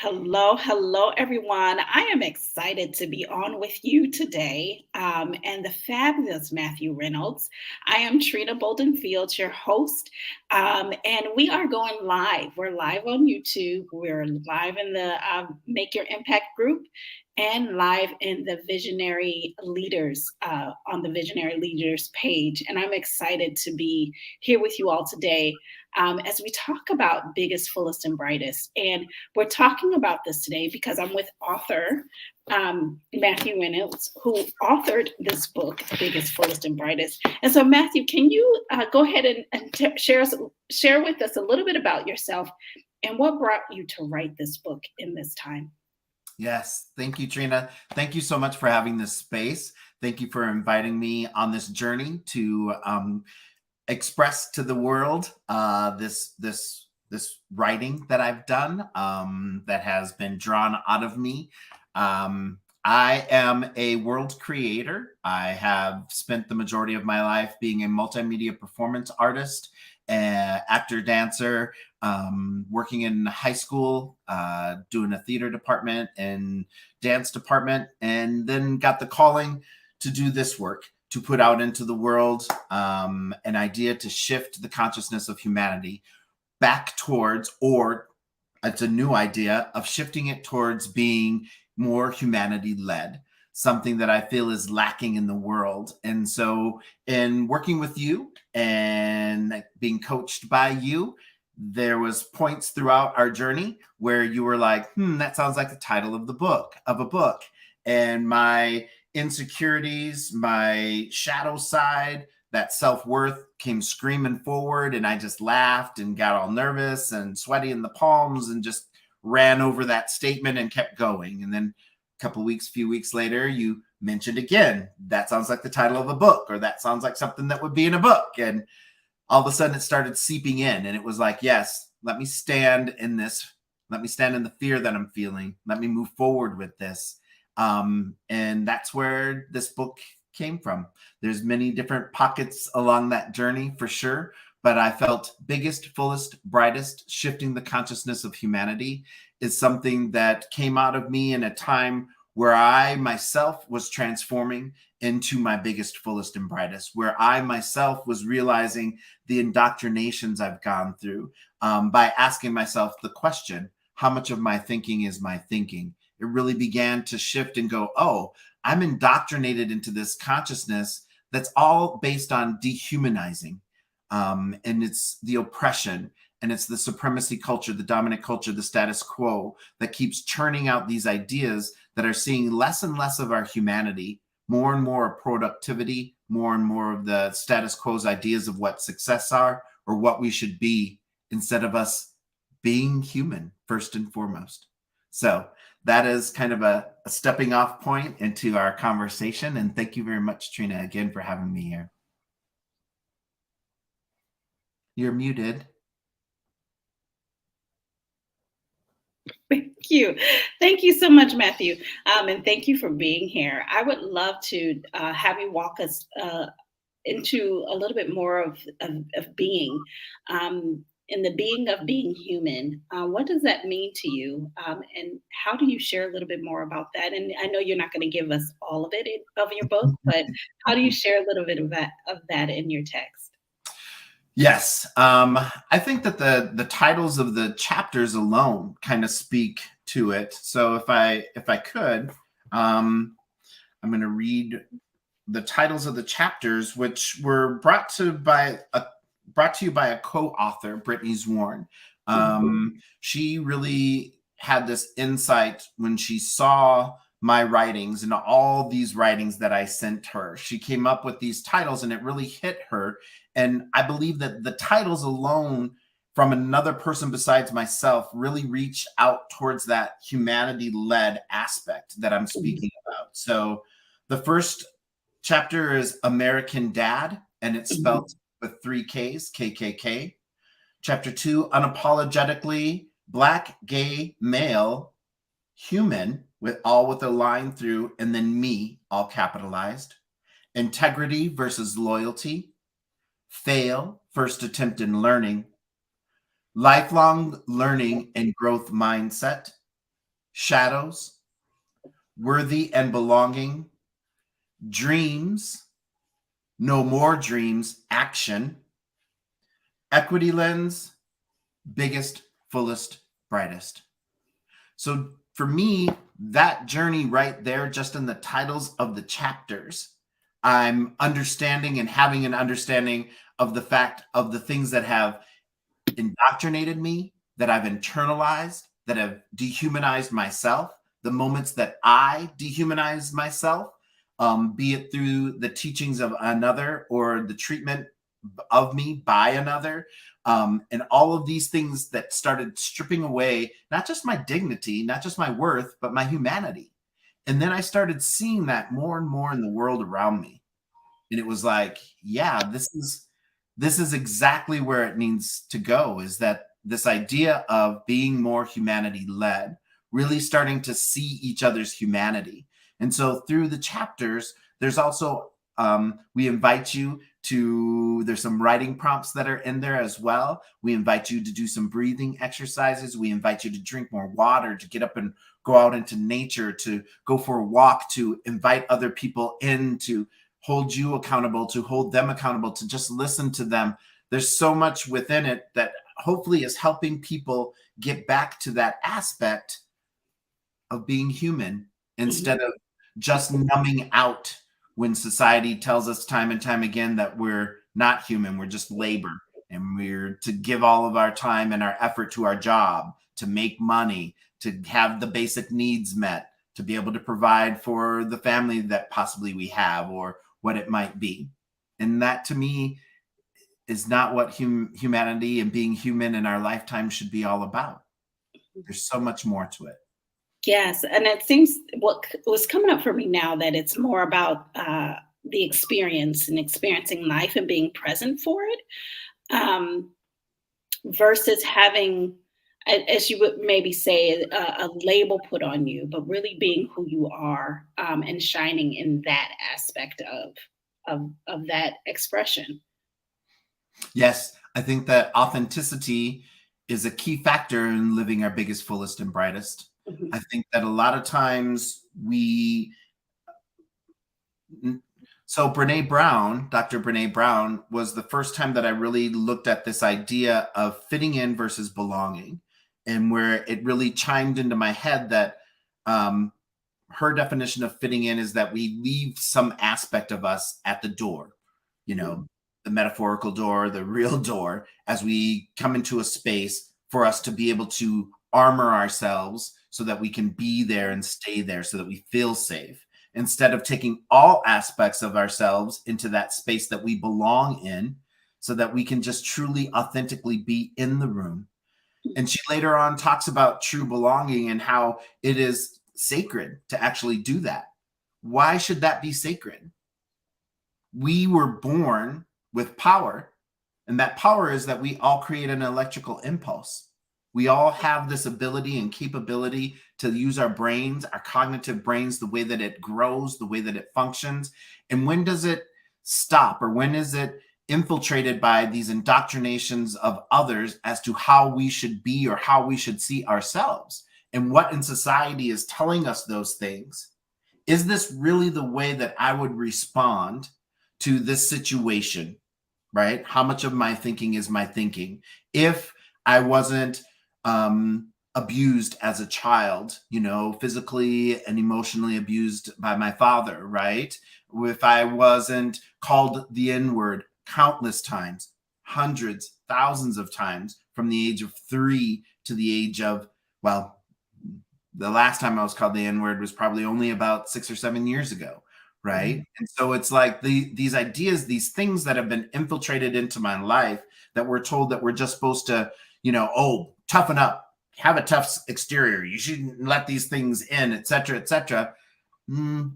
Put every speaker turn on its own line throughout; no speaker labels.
Hello, hello, everyone. I am excited to be on with you today and the fabulous Matthew Reynolds. I am Trina Bolden Fields, your host, and we are going live. We're live on YouTube, we're live in the Make Your Impact group, and live in the Visionary Leaders on the Visionary Leaders page. And I'm excited to be here with you all today as we talk about biggest, fullest, and brightest. And we're talking about this today because I'm with author Matthew Reynolds, who authored this book, Biggest, Fullest, and Brightest. And so, Matthew, can you go ahead and share with us a little bit about yourself and what brought you to write this book in this time?
Yes. Thank you, Trina. Thank you so much for having this space. Thank you for inviting me on this journey to express to the world this writing that I've done that has been drawn out of me. I am a world creator. I have spent the majority of my life being a multimedia performance artist, actor, dancer, working in high school, doing a theater department and dance department, and then got the calling to do this work, to put out into the world an idea to shift the consciousness of humanity back towards, or it's a new idea of shifting it towards being more humanity led, something that I feel is lacking in the world. And so in working with you and being coached by you, there was points throughout our journey where you were like, that sounds like the title of a book. And my insecurities, my shadow side, that self-worth came screaming forward, and I just laughed and got all nervous and sweaty in the palms and just ran over that statement and kept going. And then few weeks later, you mentioned again, that sounds like the title of a book, or that sounds like something that would be in a book. And all of a sudden it started seeping in, and it was like, yes, let me stand in this. Let me stand in the fear that I'm feeling. Let me move forward with this. And that's where this book came from. There's many different pockets along that journey for sure, but I felt biggest, fullest, brightest, shifting the consciousness of humanity is something that came out of me in a time where I myself was transforming into my biggest, fullest, and brightest, where I myself was realizing the indoctrinations I've gone through by asking myself the question, how much of my thinking is my thinking? It really began to shift and go, oh, I'm indoctrinated into this consciousness that's all based on dehumanizing. And it's the oppression, and it's the supremacy culture, the dominant culture, the status quo that keeps churning out these ideas that are seeing less and less of our humanity, more and more of productivity, more and more of the status quo's ideas of what success are or what we should be, instead of us being human first and foremost. So that is kind of a stepping off point into our conversation. And thank you very much, Trina, again, for having me here. You're muted.
Thank you. Thank you so much, Matthew. And thank you for being here. I would love to have you walk us into a little bit more of being. In the being of being human, what does that mean to you? And how do you share a little bit more about that? And I know you're not going to give us all of it of your book, but how do you share a little bit of that in your text?
Yes. I think that the titles of the chapters alone kind of speak to it. So if I could, I'm going to read the titles of the chapters, which were brought to you by a co-author, Brittany Zwarn. She really had this insight when she saw my writings and all these writings that I sent her. She came up with these titles, and it really hit her. And I believe that the titles alone from another person besides myself really reach out towards that humanity-led aspect that I'm speaking about. So the first chapter is American Dad, and it's spelled with 3 Ks, KKK. Chapter 2, Unapologetically Black, Gay, Male, Human, with a line through, and then me, all capitalized. Integrity versus loyalty. Fail, first attempt in learning. Lifelong learning and growth mindset. shadows, worthy and belonging, dreams, no more dreams, action, equity lens, biggest, fullest, brightest. So for me, that journey right there, just in the titles of the chapters, I'm understanding and having an understanding of the fact of the things that have indoctrinated me, that I've internalized, that have dehumanized myself, the moments that I dehumanize myself, be it through the teachings of another or the treatment of me by another, and all of these things that started stripping away not just my dignity, not just my worth, but my humanity. And then I started seeing that more and more in the world around me. And it was like, yeah, this is exactly where it needs to go, is that this idea of being more humanity led, really starting to see each other's humanity. And so through the chapters, there's also, we invite you to, there's some writing prompts that are in there as well. We invite you to do some breathing exercises. We invite you to drink more water, to get up and go out into nature, to go for a walk, to invite other people in, to hold you accountable, to hold them accountable, to just listen to them. There's so much within it that hopefully is helping people get back to that aspect of being human, instead of just numbing out when society tells us time and time again that we're not human, we're just labor, and we're to give all of our time and our effort to our job, to make money, to have the basic needs met, to be able to provide for the family that possibly we have, or what it might be. And that, to me, is not what humanity and being human in our lifetime should be all about. There's so much more to it.
Yes, and it seems what was coming up for me now that it's more about the experience and experiencing life and being present for it, um, versus having, as you would maybe say, a label put on you, but really being who you are, and shining in that aspect of that expression.
Yes, I think that authenticity is a key factor in living our biggest, fullest, and brightest.
Mhm.
I think that a lot of times so Brene Brown, Dr. Brene Brown, was the first time that I really looked at this idea of fitting in versus belonging, and where it really chimed into my head that, her definition of fitting in is that we leave some aspect of us at the door, you know, the metaphorical door, the real door, as we come into a space for us to be able to armor ourselves so that we can be there and stay there so that we feel safe, instead of taking all aspects of ourselves into that space that we belong in so that we can just truly authentically be in the room. And she later on talks about true belonging and how it is sacred to actually do that. Why should that be sacred? We were born with power, and that power is that we all create an electrical impulse. We all have this ability and capability to use our brains, our cognitive brains, the way that it grows, the way that it functions. And when does it stop, or when is it infiltrated by these indoctrinations of others as to how we should be or how we should see ourselves, and what in society is telling us those things? Is this really the way that I would respond to this situation? Right? How much of my thinking is my thinking? If I wasn't abused as a child, physically and emotionally abused by my father, right? If I wasn't called the N word countless times, hundreds, thousands of times, from the age of 3 to the age of, well, the last time I was called the N word was probably only about 6 or 7 years ago. Right.
Mhm.
And so it's like these ideas, these things that have been infiltrated into my life, that we're told that we're just supposed to, oh, toughen up, have a tough exterior, you shouldn't let these things in, et cetera, et cetera.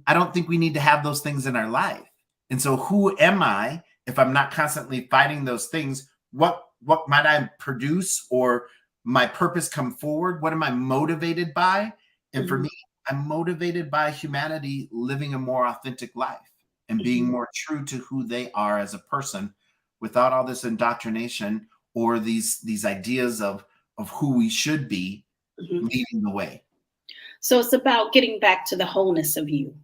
I don't think we need to have those things in our life. And so who am I if I'm not constantly fighting those things? What might I produce, or my purpose come forward? What am I motivated by? And for
Mhm.
me, I'm motivated by humanity living a more authentic life and being
Mhm.
more true to who they are as a person, without all this indoctrination or these ideas of who we should be
Mhm.
leading the way.
So it's about getting back to the wholeness of you.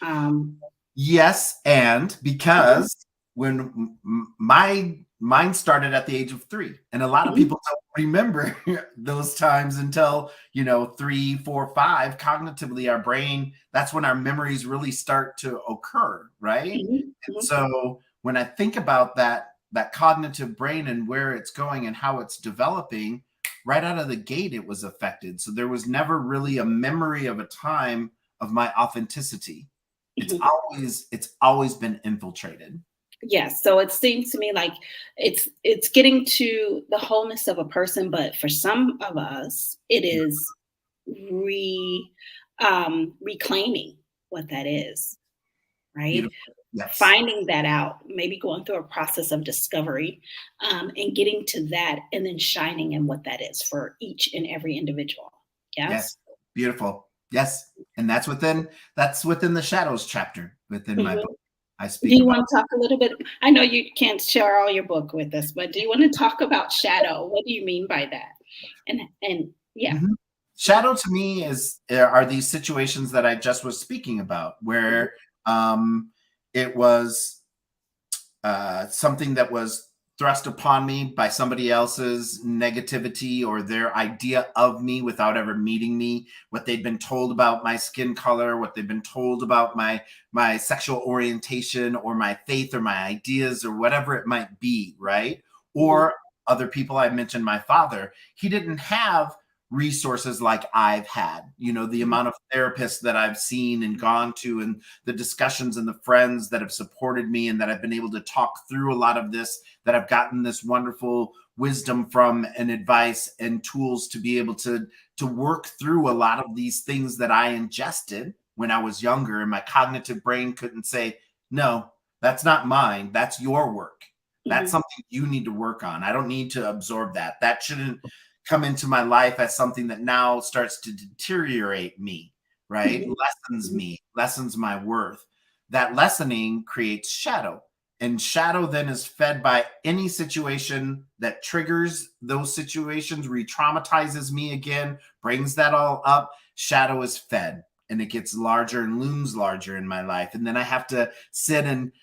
Um,
Yes, and
mhm,
because when my mine started at the age of 3, and a lot of
mhm,
people don't remember those times until, 3, 4, 5. Cognitively, our brain, that's when our memories really start to occur, right?
mhm,
And
mhm.
so when I think about that cognitive brain and where it's going and how it's developing, right out of the gate it was affected. So there was never really a memory of a time of my authenticity.
Mhm.
It's always been infiltrated.
Yes, so it seems to me like it's getting to the wholeness of a person, but for some of us, it is re reclaiming what that is, right?
Beautiful. Yes.
Finding that out, maybe going through a process of discovery, and getting to that, and then shining in what that is for each and every individual. Yes.
Yes. Beautiful. Yes. And that's within the shadows chapter within my
Mhm.
book. I
Do
speak
you
about.
want to talk a little bit? I know you can't share all your book with us, but do you want to talk about shadow? What do you mean by that? And yeah.
Mhm. Shadow to me are these situations that I just was speaking about
Mhm,
where um it was something that was thrust upon me by somebody else's negativity or their idea of me without ever meeting me, what they'd been told about my skin color, what they've been told about my sexual orientation or my faith or my ideas or whatever it might be, right?
mhm,
Or other people. I mentioned my father. He didn't have resources like I've had, the
mhm,
amount of therapists that I've seen and gone to, and the discussions and the friends that have supported me and that I've been able to talk through a lot of this, that I've gotten this wonderful wisdom from and advice and tools to be able to work through a lot of these things that I ingested when I was younger, and my cognitive brain couldn't say, no, that's not mine, that's your work. That's
mhm,
something you need to work on. I don't need to absorb that. That shouldn't come into my life as something that now starts to deteriorate me, right?
mhm,
Lessens
mhm,
me, lessens my worth. That lessening creates shadow. And shadow then is fed by any situation that triggers those situations, re traumatizes me again, brings that all up. Shadow is fed and it gets larger and looms larger in my life. And then I have to sit and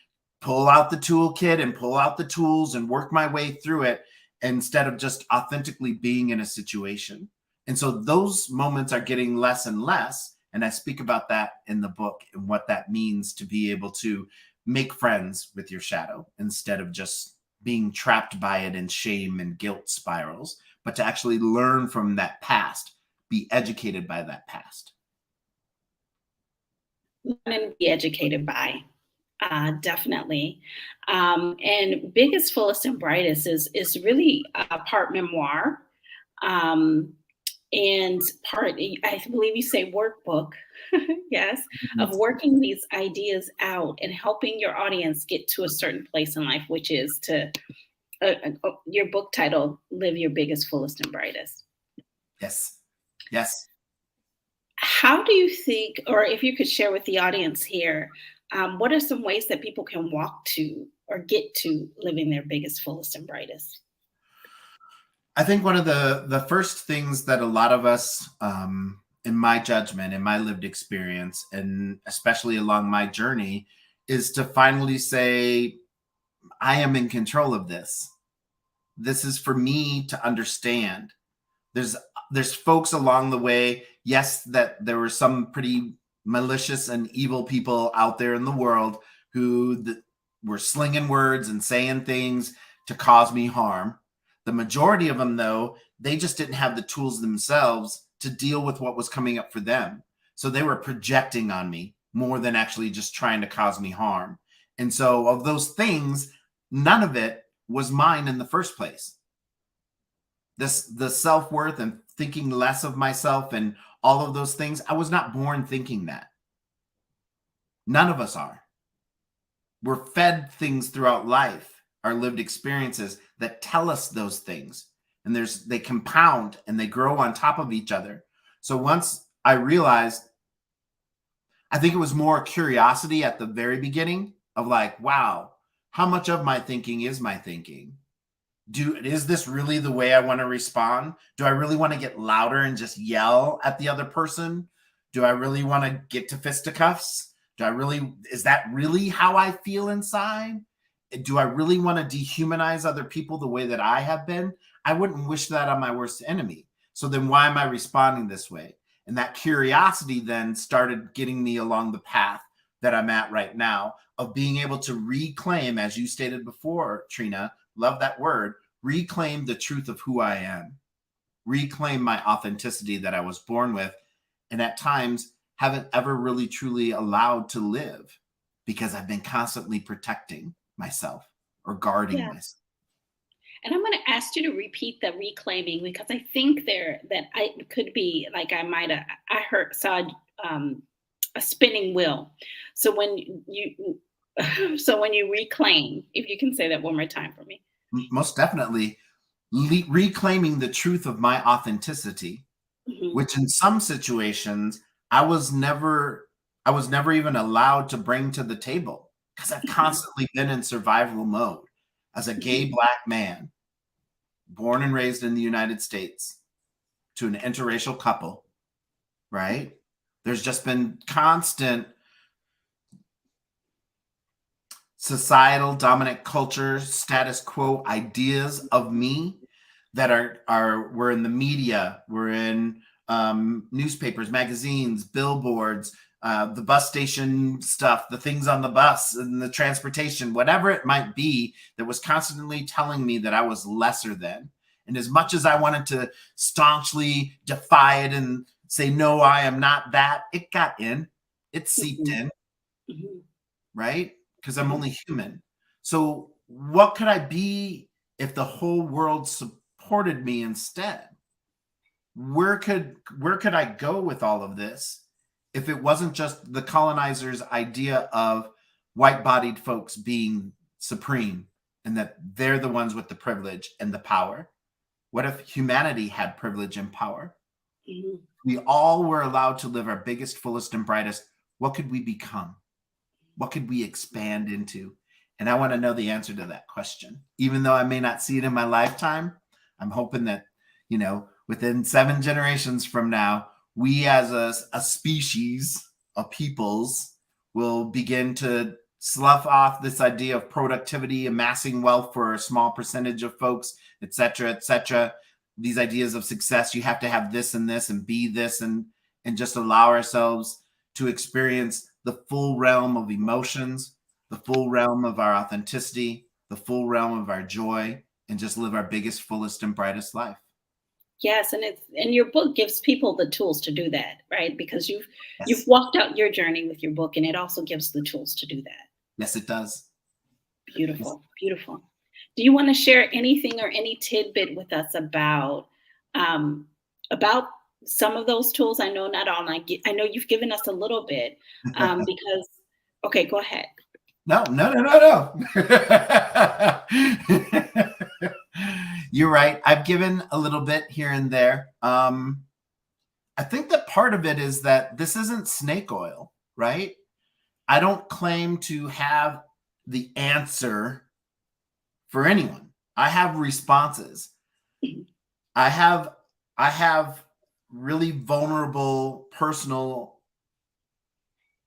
pull out the toolkit and pull out the tools and work my way through it instead of just authentically being in a situation. And so those moments are getting less and less. And I speak about that in the book and what that means to be able to make friends with your shadow instead of just being trapped by it in shame and guilt spirals, but to actually learn from that past, be educated by that past.
and be educated by. Definitely. And biggest, fullest, and brightest is really a part memoir, um, and part I believe you say workbook. Yes, of working these ideas out and helping your audience get to a certain place in life, which is to your book title, "Live Your Biggest, Fullest, and Brightest."
Yes. Yes.
How do you think, or if you could share with the audience here, what are some ways that people can walk to or get to living their biggest, fullest, and brightest?
I think one of the first things that a lot of us, in my judgment, in my lived experience, and especially along my journey, is to finally say, I am in control of this. This is for me to understand. There's there's folks along the way, yes, that there were some pretty malicious and evil people out there in the world who were slinging words and saying things to cause me harm. The majority of them, though, they just didn't have the tools themselves to deal with what was coming up for them. So they were projecting on me more than actually just trying to cause me harm. And so of those things, none of it was mine in the first place. The self-worth and thinking less of myself and all of those things, I was not born thinking that. None of us are. We're fed things throughout life, our lived experiences that tell us those things, and they compound and they grow on top of each other. So once I realized, I think it was more curiosity at the very beginning of like, wow, how much of my thinking is my thinking? Is this really the way I want to respond? Do I really want to get louder and just yell at the other person? Do I really want to get to fisticuffs? Is that really how I feel inside? Do I really want to dehumanize other people the way that I have been? I wouldn't wish that on my worst enemy. So then why am I responding this way? And that curiosity then started getting me along the path that I'm at right now of being able to reclaim, as you stated before, Trina, love that word, reclaim the truth of who I am, reclaim my authenticity that I was born with, and at times haven't ever really truly allowed to live because I've been constantly protecting myself or guarding
Yeah.
myself.
And I'm going to ask you to repeat the reclaiming because I think there that I could be like I might have I heard saw um, a spinning wheel. So when you so when you reclaim, if you can say that one more time for me.
Most definitely reclaiming the truth of my authenticity,
Hmm.
which in some situations I was never even allowed to bring to the table because I've
Hmm.
constantly been in survival mode as a gay
Hmm.
Black man born and raised in the United States to an interracial couple, right? There's just been constant societal dominant culture, status quo ideas of me that we're in the media, we're in newspapers, magazines, billboards, the bus station stuff, the things on the bus and the transportation, whatever it might be, that was constantly telling me that I was lesser than. And as much as I wanted to staunchly defy it and say, no, I am not that, it got in, it seeped
Hmm.
in,
Hmm.
right? Because I'm
Hmm.
only human. So what could I be if the whole world supported me instead? Where could I go with all of this if it wasn't just the colonizers' idea of white-bodied folks being supreme and that they're the ones with the privilege and the power? What if humanity had privilege and power?
Hmm.
We all were allowed to live our biggest, fullest, and brightest. What could we become? What could we expand into? And I want to know the answer to that question. Even though I may not see it in my lifetime, I'm hoping that, within 7 generations from now, we as a species of peoples will begin to slough off this idea of productivity, amassing wealth for a small percentage of folks, et cetera, et cetera. These ideas of success, you have to have this and be this and just allow ourselves to experience the full realm of emotions, the full realm of our authenticity, the full realm of our joy, and just live our biggest, fullest, and brightest life.
Yes, and your book gives people the tools to do that, right? Because you've
Yes.
walked out your journey with your book, and it also gives the tools to do that.
Yes, it does. Yes.
Beautiful, beautiful. Do you want to share anything or any tidbit with us um, about some of those tools? I know not all. I know you've given us a little bit because. Okay, go ahead.
No, no, no, no, no. You're right. I've given a little bit here and there. I think that part of it is that this isn't snake oil, right? I don't claim to have the answer for anyone. I have responses. I have I have really vulnerable personal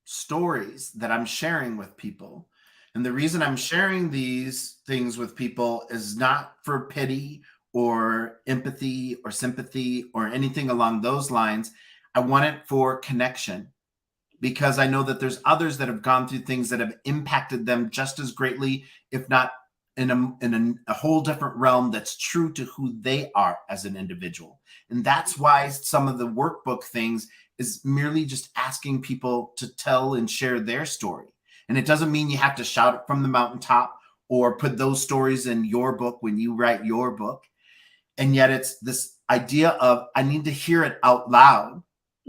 stories that I'm sharing with people. And the reason I'm sharing these things with people is not for pity or empathy or sympathy or anything along those lines. I want it for connection because I know that there's others that have gone through things that have impacted them just as greatly, if not in a whole different realm that's true to who they are as an individual. And that's why some of the workbook things is merely just asking people to tell and share their story. And it doesn't mean you have to shout it from the mountaintop or put those stories in your book when you write your book. And yet it's this idea of I need to hear it out loud.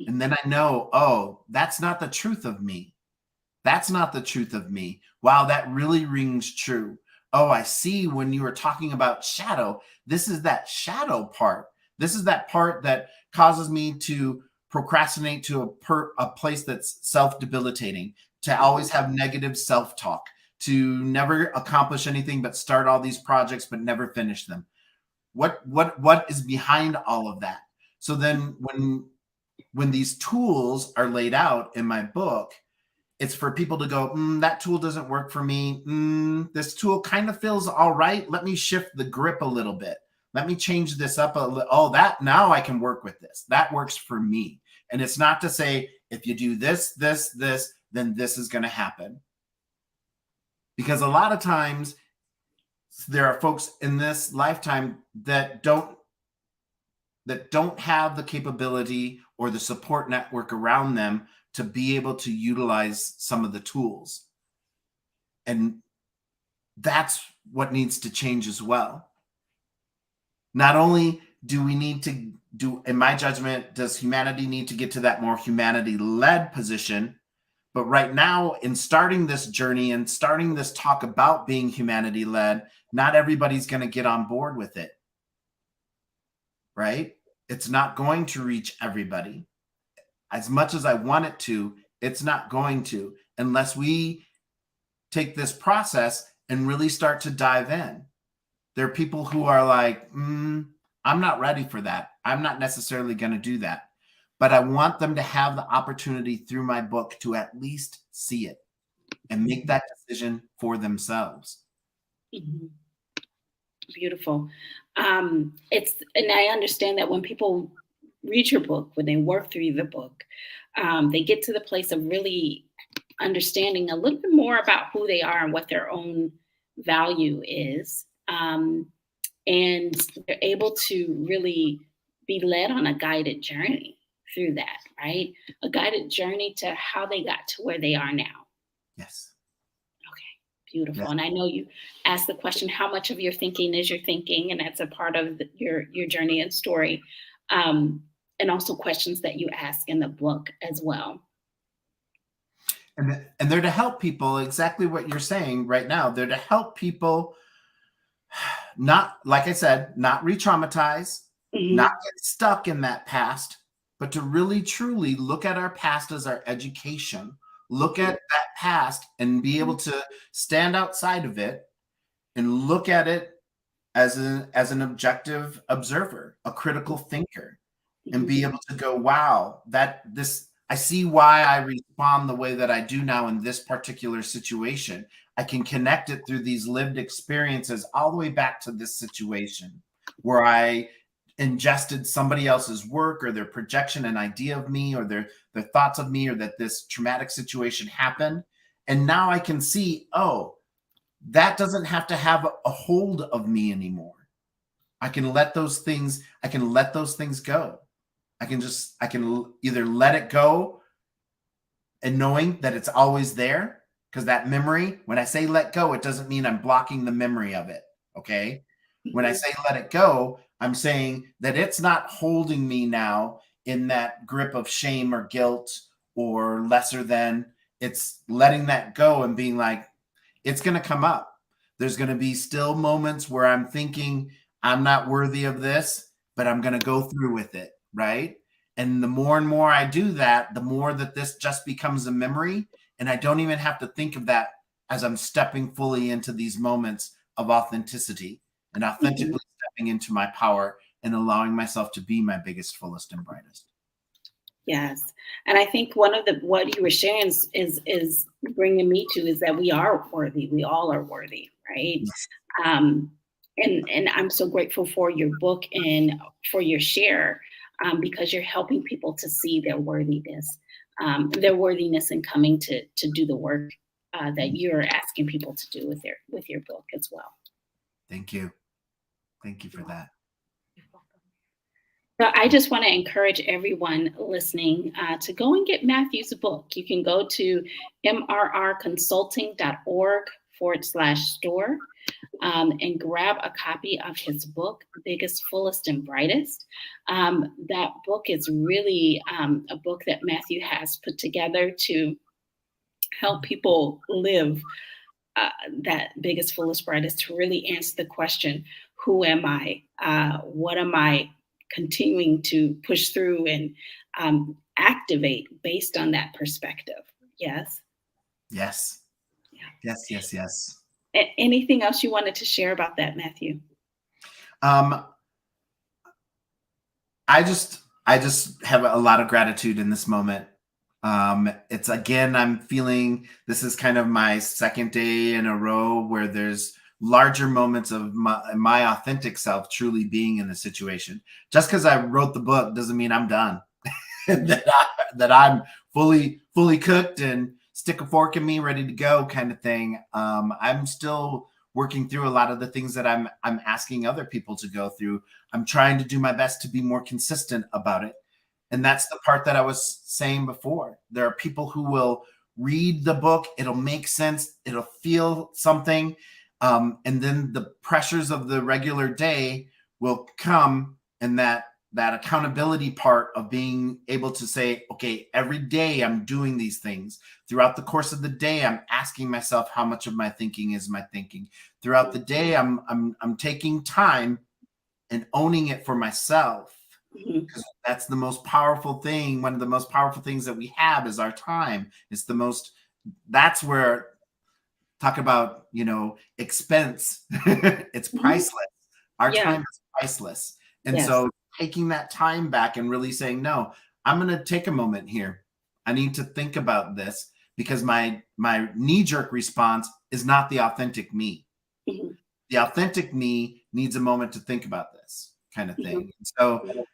And then I know, oh, that's not the truth of me. That's not the truth of me. Wow, that really rings true. Oh, I see when you were talking about shadow. This is that shadow part. This is that part that causes me to procrastinate to a place that's self-debilitating, to always have negative self-talk, to never accomplish anything but start all these projects but never finish them. What is behind all of that? So then when when these tools are laid out in my book, it's for people to go, that tool doesn't work for me. This tool kind of feels all right. Let me shift the grip a little bit. Let me change this up a little. Oh, that now I can work with this. That works for me. And it's not to say if you do this, this, this, then this is going to happen. Because a lot of times there are folks in this lifetime that don't have the capability or the support network around them to be able to utilize some of the tools. And that's what needs to change as well. Not only do we need to do, in my judgment, does humanity need to get to that more humanity-led position? But right now, in starting this journey and starting this talk about being humanity-led, not everybody's going to get on board with it, right? It's not going to reach everybody. As much as I want it to, it's not going to, unless we take this process and really start to dive in. There are people who are like, I'm not ready for that. I'm not necessarily going to do that. But I want them to have the opportunity through my book to at least see it and make that decision for themselves.
Mm-hmm. Beautiful. And I understand that when people read your book, when they work through the book, they get to the place of really understanding a little bit more about who they are and what their own value is. And they're able to really be led on a guided journey through that, right? A guided journey to how they got to where they are now.
Yes.
Okay, beautiful.
Yes.
And I know you asked the question, how much of your thinking is your thinking? And that's a part of your journey and story. And also questions that you ask in the book as well.
And they're to help people, exactly what you're saying right now. They're to help people not, like I said, not re-traumatize, not get stuck in that past, but to really truly look at our past as our education, look at that past and be able to stand outside of it and look at it as an objective observer, a critical thinker, and be able to go, wow, I see why I respond the way that I do now in this particular situation. I can connect it through these lived experiences all the way back to this situation where I ingested somebody else's work or their projection and idea of me or their thoughts of me, or that this traumatic situation happened. And now I can see, oh, that doesn't have to have a hold of me anymore. I can let those things go. I can either let it go and knowing that it's always there, because that memory, when I say let go, it doesn't mean I'm blocking the memory of it. Okay. When I say let it go, I'm saying that it's not holding me now in that grip of shame or guilt or lesser than. It's letting that go and being like, it's going to come up. There's going to be still moments where I'm thinking I'm not worthy of this, but I'm going to go through with it. Right. And the more and more I do that, the more that this just becomes a memory. And I don't even have to think of that as I'm stepping fully into these moments of authenticity and authentically stepping into my power and allowing myself to be my biggest, fullest, and brightest.
Yes. And I think one of what you were sharing is bringing me to is that we are worthy. We all are worthy. Right.
Yes.
And I'm so grateful for your book and for your share, because you're helping people to see their worthiness and coming to do the work that you're asking people to do with your book as well.
Thank you. Thank you for that.
So I just want to encourage everyone listening to go and get Matthew's book. You can go to mrrconsulting.org/store and grab a copy of his book, Biggest, Fullest, and Brightest. That book is really a book that Matthew has put together to help people live that biggest, fullest, brightest, to really answer the question, who am I? What am I continuing to push through and activate based on that perspective? Yes.
Yes. Yeah. Yes.
Anything else you wanted to share about that, Matthew?
I just have a lot of gratitude in this moment. It's again, I'm feeling this is kind of my second day in a row where there's larger moments of my authentic self truly being in the situation. Just because I wrote the book doesn't mean I'm done. that I'm fully cooked and stick a fork in me, ready to go, kind of thing. I'm still working through a lot of the things that I'm asking other people to go through. I'm trying to do my best to be more consistent about it. And that's the part that I was saying before. There are people who will read the book, it'll make sense, it'll feel something, and then the pressures of the regular day will come, and that accountability part of being able to say, okay, every day I'm doing these things. Throughout the course of the day, I'm asking myself how much of my thinking is my thinking. Throughout the day, I'm taking time and owning it for myself.
Mhm.
Because that's the most powerful thing. One of the most powerful things that we have is our time. It's the most, that's where, talk about, expense. It's
Mhm.
priceless. Our
Yeah.
time is priceless. And
Yes.
so taking that time back and really saying, no, I'm going to take a moment here. I need to think about this because my knee-jerk response is not the authentic me.
Mhm.
The authentic me needs a moment to think about this kind of
Mhm.
thing. And so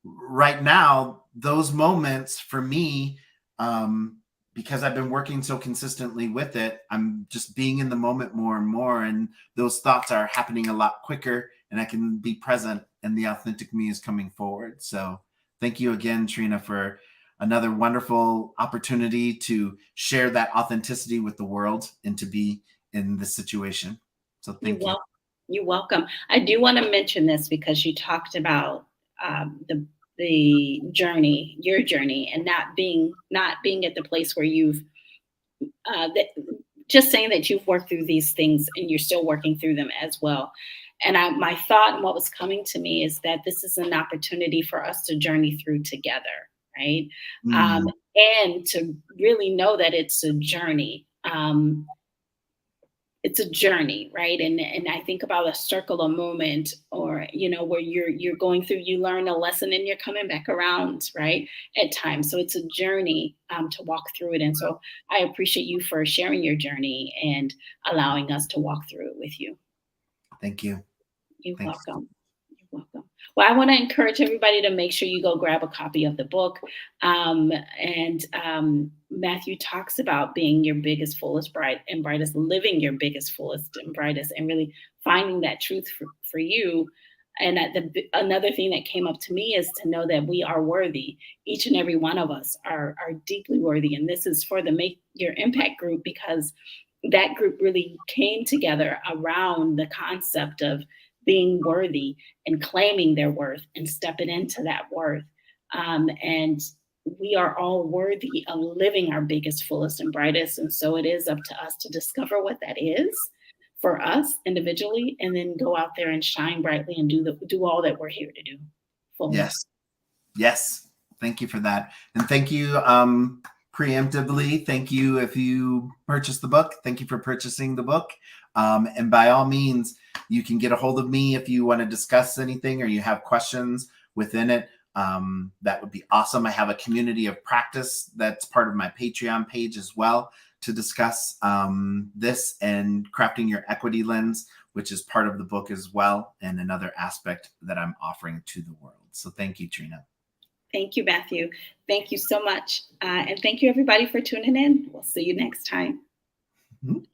right now, those moments for me, um, because I've been working so consistently with it, I'm just being in the moment more and more. And those thoughts are happening a lot quicker, and I can be present, and the authentic me is coming forward. So thank you again, Trina, for another wonderful opportunity to share that authenticity with the world and to be in this situation. So
You're
thank you.
welcome. You're welcome. I do want to mention this because you talked about the journey, your journey, and not being at the place where you've that just saying that you've worked through these things and you're still working through them as well. And my thought and what was coming to me is that this is an opportunity for us to journey through together, right? Um,
Mm,
and to really know that it's a journey. It's a journey, right? And I think about a circular moment, or where you're going through, you learn a lesson and you're coming back around, right? At times, so it's a journey, to walk through it. And so I appreciate you for sharing your journey and allowing us to walk through it with you.
thank you.
You're
Thanks.
welcome. You're welcome. Well, I want to encourage everybody to make sure you go grab a copy of the book. And Matthew talks about being your biggest, fullest, bright and brightest, living your biggest, fullest, and brightest, and really finding that truth for you. And another thing that came up to me is to know that we are worthy. Each and every one of us are deeply worthy. And this is for the Make Your Impact group, because that group really came together around the concept of being worthy and claiming their worth and stepping into that worth. And we are all worthy of living our biggest, fullest, and brightest. And so it is up to us to discover what that is for us individually, and then go out there and shine brightly and do all that we're here to do fully.
Yes. Yes, thank you for that. And thank you preemptively. Thank you if you purchased the book. Thank you for purchasing the book. And by all means, you can get a hold of me if you want to discuss anything or you have questions within it. That would be awesome. I have a community of practice that's part of my Patreon page as well to discuss this and crafting your equity lens, which is part of the book as well, and another aspect that I'm offering to the world. So thank you, Trina.
Thank you, Matthew. Thank you so much. And thank you, everybody, for tuning in. We'll see you next time.
Mhm.